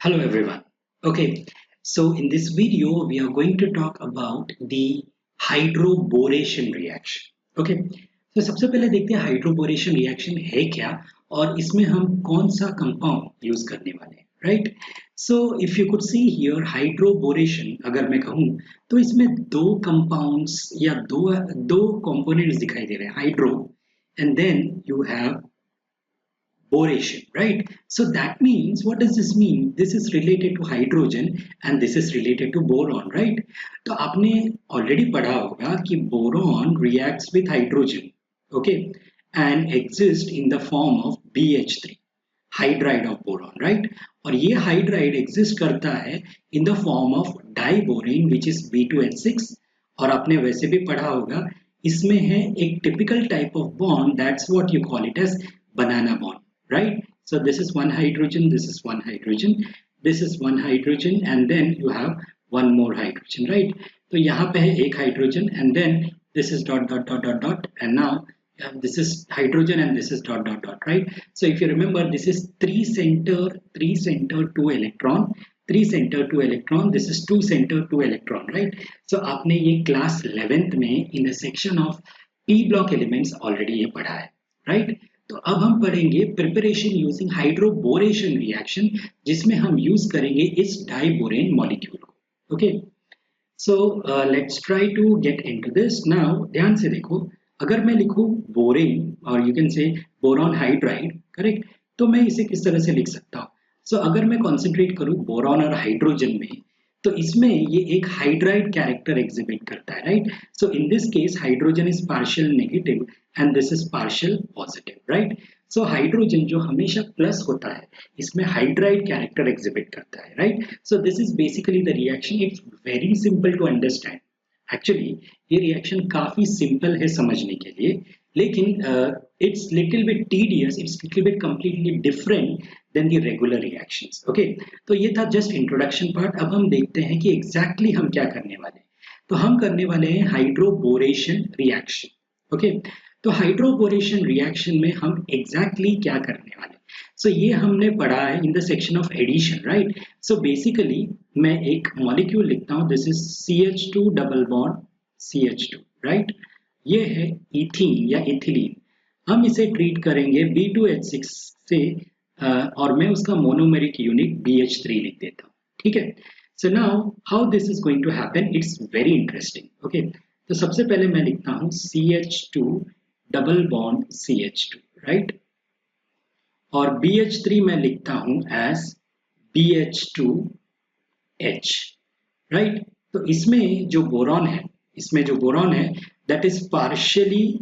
Hello everyone. Okay, so in this video we are going to talk about the hydroboration reaction. Okay, so सबसे पहले देखते हैं hydroboration reaction है क्या और इसमें हम कौन सा कंपाउंड यूज करने वाले हैं, right? So if you could see here hydroboration अगर मैं कहूँ तो इसमें दो कंपाउंड्स या दो कंपोनेंट्स दिखाई दे रहे हैं, hydro and then you have boration, right? So that means, what does this mean? This is related to hydrogen and this is related to boron, right? तो आपने already पढ़ा होगा कि boron reacts with hydrogen, okay, and exists in the form of BH3, hydride of boron, right? और ये hydride exist करता है in the form of diborane which is B2H6 और आपने वैसे भी पढ़ा होगा इसमें है एक typical type of bond, that's what you call it as banana bond, right? So this is one hydrogen, this is one hydrogen, this is one hydrogen, and then you have one more hydrogen, right? तो यहाँ पे है एक hydrogen, and then this is dot dot dot dot dot, and now this is hydrogen and this is dot dot dot, right? So if you remember, this is three center two electron, three center two electron, this is two center two electron, right? So आपने ये class 11th में in the section of p block elements already ये पढ़ा है, right? तो अब हम पढ़ेंगे प्रिपरेशन यूजिंग हाइड्रोबोरेशन रिएक्शन जिसमें हम यूज करेंगे इस डाइबोरेन मॉलिक्यूल को। Okay, so let's try to get into this. Now ध्यान से देखो, अगर मैं लिखूं बोरेन और you can say boron hydride, correct, तो मैं इसे किस तरह से लिख सकता हूँ? सो अगर मैं कॉन्सेंट्रेट करूँ बोरॉन और हाइड्रोजन में, तो इसमें ये एक हाइड्राइड कैरेक्टर एग्जिबिट करता है, right? So in this case hydrogen is partial negative and this is partial positive, right? So hydrogen जो हमेशा प्लस होता है इसमें हाइड्राइड कैरेक्टर एग्जिबिट करता है, right? So this is basically the reaction. It's very simple to understand. Actually ये reaction काफी सिंपल है समझने के लिए, लेकिन it's little bit tedious, it's little bit completely different than the regular reactions. Okay, तो ये था जस्ट इंट्रोडक्शन पार्ट। अब हम देखते हैं कि एग्जैक्टली हम क्या करने वाले हैं। तो हम करने वाले हैं हाइड्रोबोरेशन रिएक्शन। ओके, तो हाइड्रोबोरेशन रिएक्शन में हम एग्जैक्टली क्या करने वाले हैं? सो ये हमने पढ़ा है in the section of addition, right? So basically मैं एक मॉलिक्यूल लिखता हूँ, this is CH2 double bond CH2, right? ये है इथीन या इथिलीन। हम इसे ट्रीट करेंगे B2H6 से और मैं उसका मोनोमेरिक यूनिट BH3 लिख देता हूँ, ठीक है? So now how this is going to happen, it's very interesting. Okay, तो सबसे पहले मैं लिखता हूँ CH2 double bond CH2, right? और BH3 मैं लिखता हूं एज BH2H, राइट? तो इसमें जो बोरॉन है that is partially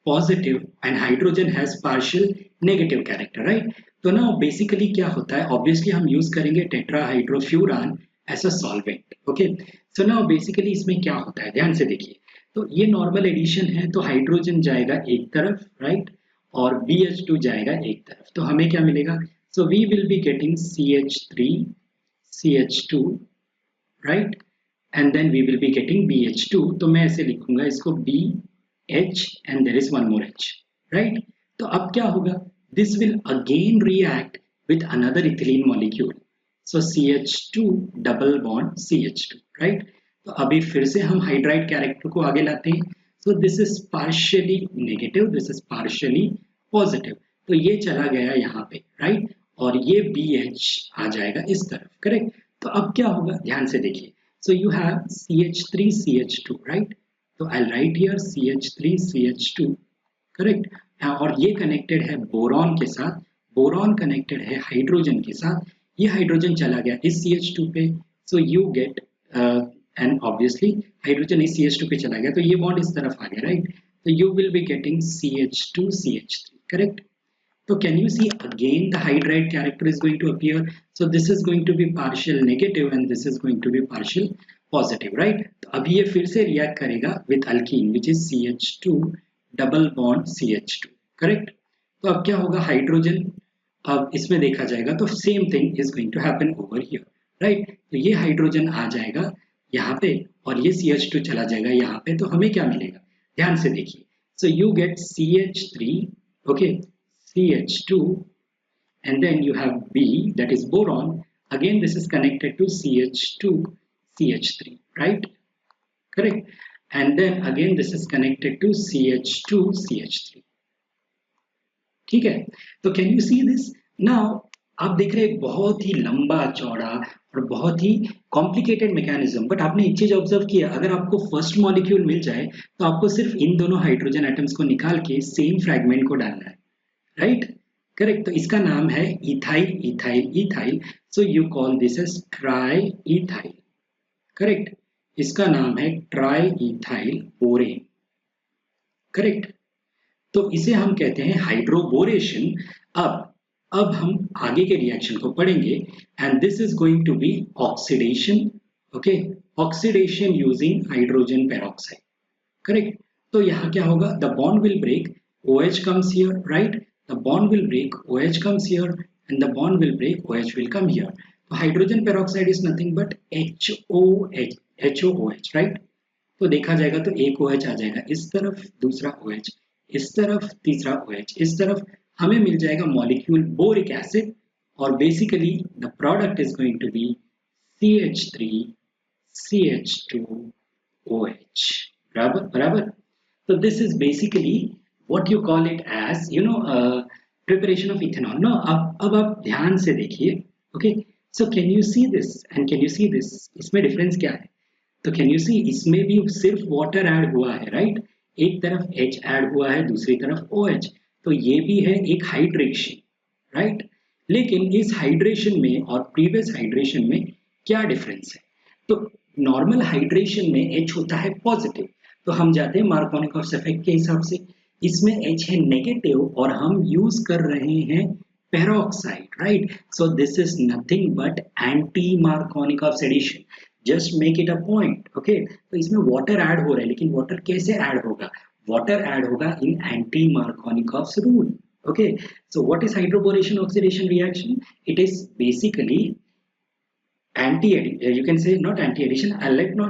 positive and hydrogen has partial negative character, right? तो ना बेसिकली क्या होता है, ऑब्वियसली हम यूज करेंगे tetrahydrofuran as a solvent. Okay, so now basically इसमें क्या होता है, ध्यान से देखिए। तो ये नॉर्मल एडिशन है, तो हाइड्रोजन जाएगा एक तरफ, राइट, और BH2 जाएगा एक तरफ, तो हमें क्या मिलेगा? So we will be getting CH3 CH2, right, and then we will be getting BH2। तो मैं ऐसे लिखूंगा इसको BH and there is one more H, right? तो अब क्या होगा, this will again react with another ethylene molecule, so CH2 double bond CH2, right? तो अभी फिर से हम हाइड्राइड कैरेक्टर को आगे लाते हैं। So this is partially negative, this is partially positive. तो ये चला गया यहाँ पे, राइट? और ये BH आ जाएगा इस तरफ, करेक्ट? तो अब क्या होगा, ध्यान से देखिए। So you have CH3 CH2, right? तो I'll write here CH3 CH2, correct? और ये कनेक्टेड है बोरॉन के साथ, बोरॉन कनेक्टेड है हाइड्रोजन के साथ, ये हाइड्रोजन चला गया इस CH2 पे, so you get and obviously hydrogen इस CH2 पे चला गया तो ये बॉन्ड इस तरफ आ गया, राइट? तो you will be getting CH2 CH3, correct? तो can you see again the hydride character is going to appear, so this is going to be partial negative and this is going to be partial positive, right? तो अभी ये फिर से react करेगा with alkene which is CH2 double bond CH2, correct? तो अब क्या होगा, हाइड्रोजन अब इसमें देखा जाएगा तो same thing is going to happen over here, right? तो ये हाइड्रोजन आ जाएगा यहाँ पे और ये CH2 चला जाएगा यहाँ पे, तो हमें क्या मिलेगा, ध्यान से देखिए। So you get CH3, okay, CH2 and then you have B that is boron again this is connected to CH2 CH3, right? Correct. And then again this is connected to CH2 CH3. ठीक है, तो can you see this now? आप देख रहे हैं बहुत ही लंबा चौड़ा और बहुत ही कॉम्प्लिकेटेड मैकेनिज्म, बट आपने एक चीज ऑब्जर्व किया, अगर आपको फर्स्ट मॉलिक्यूल मिल जाए तो आपको सिर्फ इन दोनों हाइड्रोजन एटम्स को निकाल के सेम फ्रैगमेंट को डालना है, राइट? करेक्ट। तो इसका नाम है ethyl ethyl ethyl, so you call this as triethyl. Correct, इसका नाम है ट्राई इथाइल बोरेन। करेक्ट, तो इसे हम कहते हैं हाइड्रोबोरेशन। अब हम आगे के रिएक्शन को पढ़ेंगे and this is going to be oxidation. Okay, oxidation using hydrogen peroxide. Correct, तो यहाँ क्या होगा? The bond will break, OH comes here, right? The bond will break, OH comes here, and the bond will break, OH will come here. So hydrogen peroxide is nothing but HOH, right? तो देखा जाएगा तो एक OH आ जाएगा इस तरफ, दूसरा OH इस तरफ, तीसरा OH इस तरफ, हमें मिल जाएगा मॉलिक्यूल बोरिक एसिड, और basically the product is going to be CH3 CH2 OH। बराबर बराबर। So this is basically what you call it as, preparation of ethanol. No, अब आप ध्यान से देखिए। Okay, so can you see this and can you see this? इसमें difference क्या है? तो can you see इसमें भी सिर्फ वाटर ऐड हुआ है, राइट? एक तरफ H ऐड हुआ है, दूसरी तरफ OH, तो ये भी है एक हाइड्रेशन, राइट? लेकिन इस हाइड्रेशन में और प्रीवियस हाइड्रेशन में क्या डिफरेंस है? तो नॉर्मल हाइड्रेशन में H होता है पॉजिटिव, तो हम जाते हैं मार्कोनिकॉफ इफेक्ट के हिसाब से, इसमें H है नेगेटिव और हम यूज कर रहे हैं peroxide, right? So this is nothing but anti markovnikov addition. Just make it a point. Okay, तो इसमें वाटर ऐड हो रहा है, लेकिन वाटर कैसे ऐड होगा? वाटर ऐड होगा in anti Markovnikov rule. Okay, so what is hydroboration oxidation reaction? It is basically you can say not anti-addition.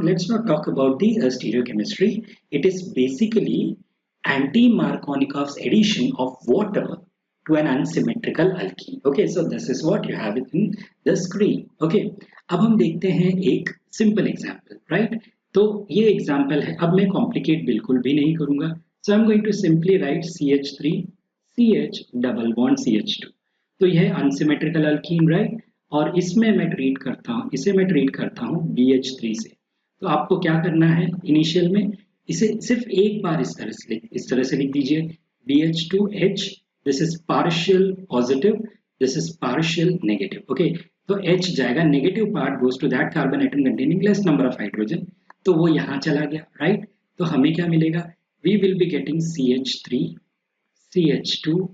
Let's not talk about the stereochemistry. It is basically anti-Markovnikov's addition of water to an unsymmetrical alkene. Okay, so this is what you have it in the screen. Okay, अब हम देखते हैं एक simple example, right? तो ये example है, अब मैं complicate बिल्कुल भी नहीं करूँगा. So I'm going to simply write CH3 CH double bond CH2. तो यह unsymmetrical alkene, right? और इसमें मैं ट्रीट करता हूँ, इसे मैं ट्रीट करता हूँ BH3 से। तो आपको क्या करना है? इनिशियल में इसे सिर्फ एक बार इस तरह से लिख दीजिए BH2H, this is partial positive, this is partial negative. Okay, तो H जाएगा, negative part goes to that carbon atom containing less number of hydrogen, तो वो यहाँ चला गया, राइट? तो हमें क्या मिलेगा? We will be getting CH3 CH2,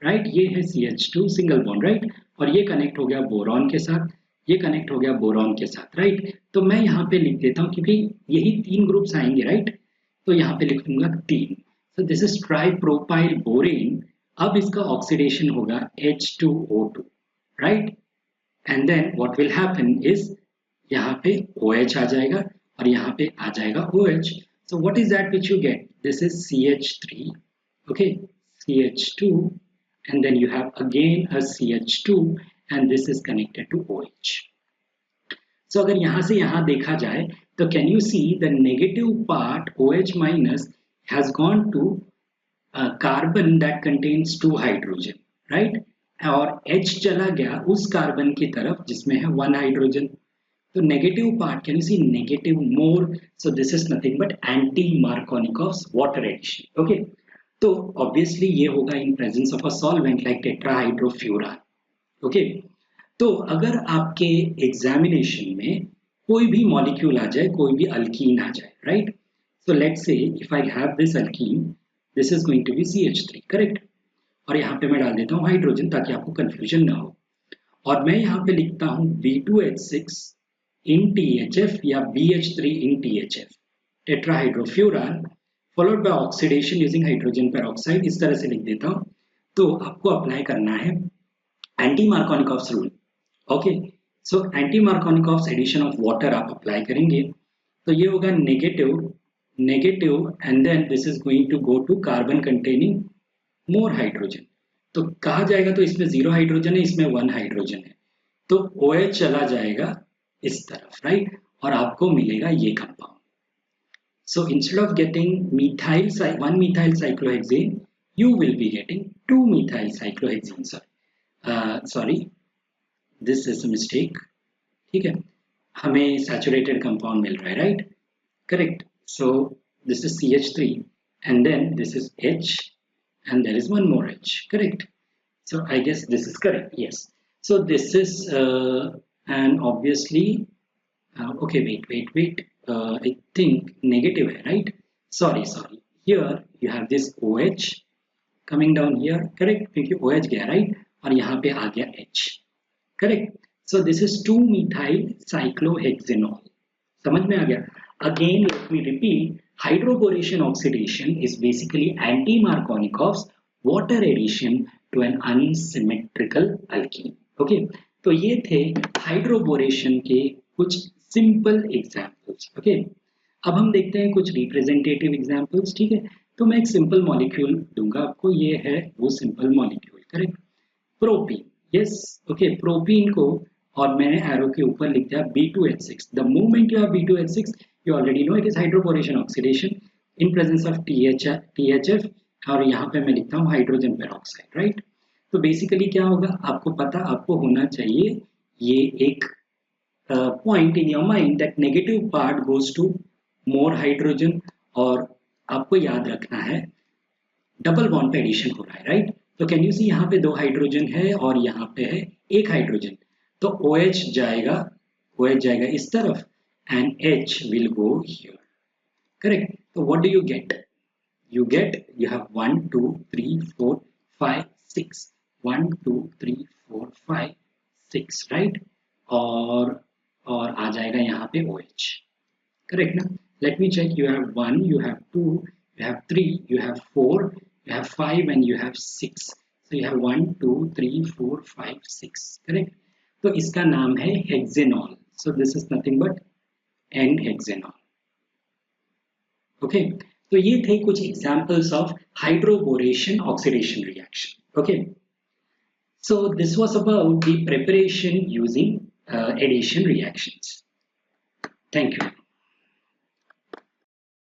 right? ये है CH2 सिंगल बॉन्ड, राइट? और ये कनेक्ट हो गया बोरॉन के साथ, ये कनेक्ट हो गया बोरॉन के साथ, राइट? तो मैं यहाँ पे लिख देता हूँ क्योंकि यही तीन ग्रुप्स आएंगे, राइट? तो यहाँ पे लिख दूंगा 3। So this is tripropyl borane. अब इसका ऑक्सीडेशन होगा H2O2, right? And then what will happen is यहाँ पे OH आ जाएगा और यहाँ पे आ जाएगा OH। So what is that which you get? This is CH3, okay, CH2, and then you have again a CH2 and this is connected to OH. So अगर यहाँ से यहाँ देखा जाए तो can you see the negative part OH minus has gone to carbon that contains 2 hydrogen, right? और H चला गया उस कार्बन की तरफ जिसमें है 1 हाइड्रोजन। तो negative part, can you see negative more? So this is nothing but anti Markovnikov's water addition. Okay, तो ऑब्वियसली ये होगा in presence of a solvent like tetrahydrofuran. Okay, तो अगर आपके एग्जामिनेशन में कोई भी मॉलिक्यूल आ जाए, कोई भी अल्कीन आ जाए, right? So let's say if I have this alkene, this is going to be CH3, correct? और यहाँ पे मैं डाल देता हूँ हाइड्रोजन ताकि आपको कंफ्यूजन ना हो, और मैं यहाँ पे लिखता हूँ B2H6 in THF या BH3 in THF, टेट्राहाइड्रोफ्यूरान, followed by oxidation using hydrogen peroxide, इस तरह से लिख देता हूँ। तो आपको अप्लाई करना है anti Markovnikov's rule. Okay, so anti Markovnikov's addition of water आप अप्लाई करेंगे तो ये होगा negative negative and then this is going to go to carbon containing more hydrogen. तो कहा जाएगा तो इसमें 0 हाइड्रोजन है, इसमें 1 हाइड्रोजन है, तो OH चला जाएगा इस तरफ, राइट, और आपको मिलेगा ये compound. So instead of getting one methyl cyclohexane, you will be getting two methyl cyclohexane. Sorry, this is a mistake. ठीक है, हमें saturated compound मिल रहा है, right? Correct. So this is CH3, and then this is H, and there is one more H. Correct. So I guess this is correct. Yes. So this is and obviously okay, wait. I think negative है, right? Sorry. Here you have this OH coming down here, correct? क्योंकि OH गया, right? और यहाँ पे आ गया H, correct? So this is 2-methyl cyclohexanol. समझ में आ गया? Again, let me repeat. Hydroboration oxidation is basically anti-Markovnikov's water addition to an unsymmetrical alkene. Okay? तो ये थे हाइड्रोबोरेशन के कुछ सिंपल एग्जाम्पल्स. ओके, अब हम देखते हैं कुछ रिप्रेजेंटेटिव एग्जाम्पल्स. ठीक है, तो मैं एक सिंपल मॉलिक्यूल दूंगा आपको. ये है वो simple molecule, correct? Propene. Yes, okay, propene को और मैंने एरो के ऊपर लिख दिया B2H6. The moment you have B2H6, you already know it is hydroboration oxidation in presence of THF, और यहाँ पे मैं लिखता हूँ हाइड्रोजन पेरोक्साइड, राइट? तो बेसिकली क्या होगा, आपको होना चाहिए ये एक point in your mind that negative part goes to more hydrogen, और आपको याद रखना है डबल बॉन्ड पे एडिशन हो रहा है, राइट? तो कैन यू सी यहाँ पे 2 हाइड्रोजन है और यहाँ पे है 1 हाइड्रोजन. तो OH जाएगा इस तरफ and H will go here, correct? So what do you get? You have 1 2 3 4 5 6, 1 2 3 4 5 6, right? और आ जाएगा यहाँ पे OH, correct ना? Let me check. You have 1, you have 2, you have 3, you have 4, you have 5, and you have 6. So you have 1 2 3 4 5 6, correct? तो इसका नाम है hexanol. So this is nothing but N-hexanol. Okay, तो ये थे कुछ examples of hydroboration oxidation reaction. Okay, so this was about the preparation using addition reactions. Thank you.